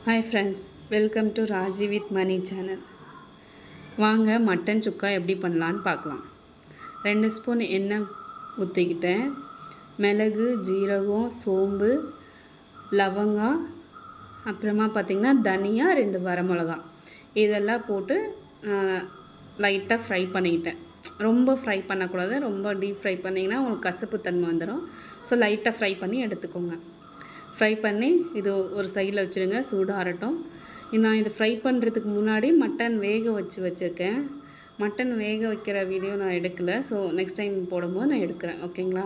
Hi friends, welcome to Raji with Mani channel. வாங்க mutton chukka எப்படி பண்ணலான்னு பார்க்கலாம். 2 ஸ்பூன் எண்ணெய் ஊற்றிக்கிட்டேன். மிளகு, ஜீரகம், சோம்பு, லவங்கம், அப்புறமா பார்த்திங்கன்னா தனியா, 2 வரமிளகா இதெல்லாம் போட்டு லைட்டாக ஃப்ரை பண்ணிக்கிட்டேன். ரொம்ப ஃப்ரை பண்ணக்கூடாது, ரொம்ப டீப் ஃப்ரை பண்ணிங்கன்னா உங்களுக்கு கசப்பு தன்மை வந்துடும். ஸோ லைட்டாக ஃப்ரை பண்ணி எடுத்துக்கோங்க. ஃப்ரை பண்ணி இது ஒரு சைடில் வச்சுருங்க, சூடாகட்டும். நான் இது ஃப்ரை பண்ணுறதுக்கு முன்னாடி மட்டன் வேக வச்சுருக்கேன். மட்டன் வேக வைக்கிற வீடியோ நான் எடுக்கலை. ஸோ நெக்ஸ்ட் டைம் போடும்போது நான் எடுக்கிறேன், ஓகேங்களா?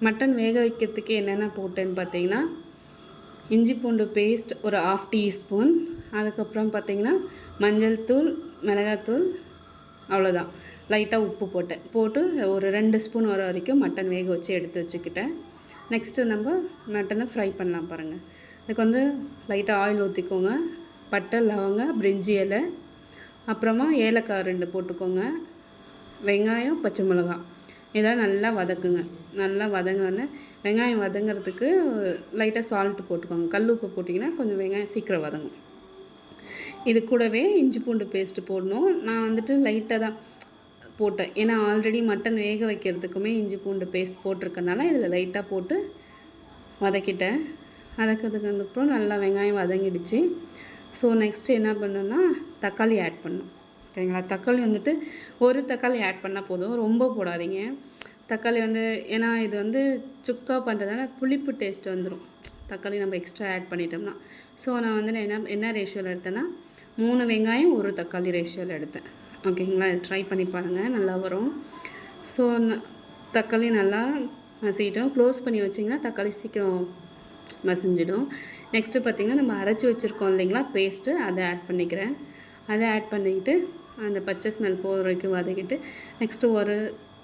மட்டன் வேக வைக்கிறதுக்கு என்னென்ன போட்டேன்னு பார்த்தீங்கன்னா, இஞ்சி பூண்டு பேஸ்ட் ஒரு 1/2 டீஸ்பூன், அதுக்கப்புறம் பார்த்திங்கன்னா மஞ்சள் தூள், மிளகாத்தூள், அவ்வளோதான். லைட்டாக உப்பு போட்டு ஒரு 2 ஸ்பூன் வர வரைக்கும் மட்டன் வேக வச்சு எடுத்து வச்சுக்கிட்டேன். நெக்ஸ்ட்டு நம்ம மட்டனை ஃப்ரை பண்ணலாம் பாருங்கள். இதுக்கு வந்து லைட்டாக ஆயில் ஊற்றிக்கோங்க. பட்டை, லவங்கம், பிரிஞ்சி இலை, அப்புறமா ஏலக்காய் 2 போட்டுக்கோங்க. வெங்காயம், பச்சை மிளகாய் இதெல்லாம் நல்லா வதக்குங்க. நல்லா வதங்கினோன்னே வெங்காயம் வதங்கிறதுக்கு லைட்டாக சால்ட்டு போட்டுக்கோங்க. கல் உப்பு போட்டிங்கன்னா கொஞ்சம் வெங்காயம் சீக்கிரம் வதங்கும். இது கூடவே இஞ்சி பூண்டு பேஸ்ட்டு போடணும். நான் வந்துட்டு லைட்டாக தான் போட்டேன், ஏன்னா ஆல்ரெடி மட்டன் வேக வைக்கிறதுக்குமே இஞ்சி பூண்டு பேஸ்ட் போட்டிருக்கனால இதில் லைட்டாக போட்டு வதக்கிட்டேன். வதக்கிறதுக்கப்புறம் நல்லா வெங்காயம் வதங்கிடுச்சு. ஸோ நெக்ஸ்ட்டு என்ன பண்ணணுன்னா தக்காளி ஆட் பண்ணணும், ஓகேங்களா? தக்காளி வந்துட்டு ஒரு தக்காளி ஆட் பண்ணால் போதும், ரொம்ப போடாதீங்க தக்காளி ஏன்னா இது சுக்கா பண்ணுறதுனால புளிப்பு டேஸ்ட் வந்துடும் தக்காளி நம்ம எக்ஸ்ட்ரா ஆட் பண்ணிட்டோம்னா. ஸோ நான் என்ன ரேஷியோவில் எடுத்தேன்னா 3 வெங்காயம் 1 தக்காளி ரேஷியோவில் எடுத்தேன், ஓகேங்களா? ட்ரை பண்ணி பாருங்கள், நல்லா வரும். ஸோ தக்காளி நல்லா மசிக்கிட்டோம். க்ளோஸ் பண்ணி வச்சிங்கன்னா தக்காளி சீக்கிரம் மசிஞ்சிடும். நெக்ஸ்ட்டு பார்த்திங்கன்னா நம்ம அரைச்சி வச்சுருக்கோம் இல்லைங்களா பேஸ்ட்டு, அதை ஆட் பண்ணிக்கிறேன். அதை ஆட் பண்ணிக்கிட்டு அந்த பச்சை ஸ்மெல் போகிற வரைக்கும் வதக்கிட்டு நெக்ஸ்ட்டு 1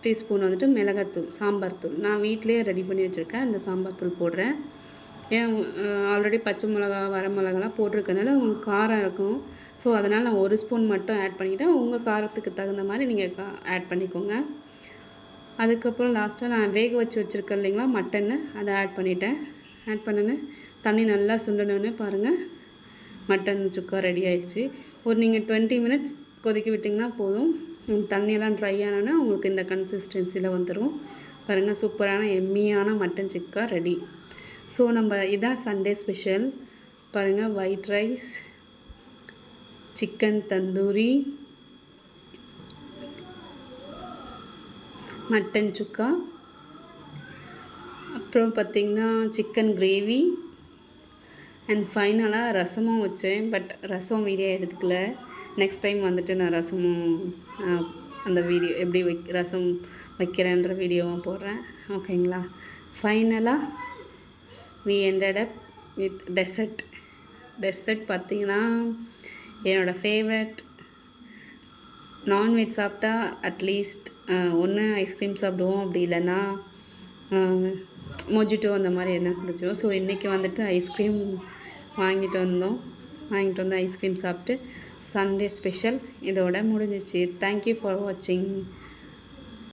டீஸ்பூன் மிளகாத்தூள், சாம்பார் தூள் நான் வீட்டிலே ரெடி பண்ணி வச்சுருக்கேன். அந்த சாம்பார் தூள் போடுறேன். ஏன் ஆல்ரெடி பச்சை மிளகா, வரமிளகாலாம் போட்டிருக்கனால உங்களுக்கு காரம் இருக்கும். ஸோ அதனால் நான் 1 ஸ்பூன் மட்டும் ஆட் பண்ணிக்கிட்டேன். உங்கள் காரத்துக்கு தகுந்த மாதிரி நீங்கள் ஆட் பண்ணிக்கோங்க. அதுக்கப்புறம் லாஸ்ட்டாக நான் வேக வச்சுருக்கேன் இல்லைங்களா மட்டன்னு, அதை ஆட் பண்ணிட்டேன். ஆட் பண்ணினேன், தண்ணி நல்லா சுண்டணுன்னு பாருங்கள், மட்டன் சுக்கா ரெடி ஆகிடுச்சு. நீங்கள் 20 மினிட்ஸ் கொதிக்க விட்டிங்கன்னா போதும். தண்ணியெல்லாம் ட்ரை ஆனோன்னா உங்களுக்கு இந்த கன்சிஸ்டன்சியில் வந்துடும். பாருங்கள், சூப்பரான எம்மியான மட்டன் சுக்கா ரெடி. ஸோ நம்ம இதான் சண்டே ஸ்பெஷல் பாருங்கள். White rice, chicken tandoori, mutton chukka, அப்புறம் பார்த்திங்கன்னா சிக்கன் கிரேவி அண்ட் ஃபைனலாக ரசமும் வச்சேன். பட் ரசம் வீடியோ எடுத்துக்கல. நெக்ஸ்ட் டைம் நான் ரசமும் அந்த வீடியோ எப்படி ரசம் வைக்கிறேன்ற வீடியோவும் போடுறேன், ஓகேங்களா? ஃபைனலாக we ended up with dessert பார்த்திங்கன்னா என்னோடய ஃபேவரட். நான்வெஜ் சாப்பிட்டா அட்லீஸ்ட் ஒன்று ஐஸ்கிரீம் சாப்பிடுவோம், அப்படி இல்லைன்னா மொஜிட்டோ அந்த மாதிரி என்ன குடிச்சோம். ஸோ இன்றைக்கி ஐஸ்கிரீம் வாங்கிட்டு வந்து ஐஸ்கிரீம் சாப்பிட்டு சண்டே ஸ்பெஷல் இதோட முடிஞ்சிச்சு. தேங்க்யூ ஃபார் வாட்சிங்.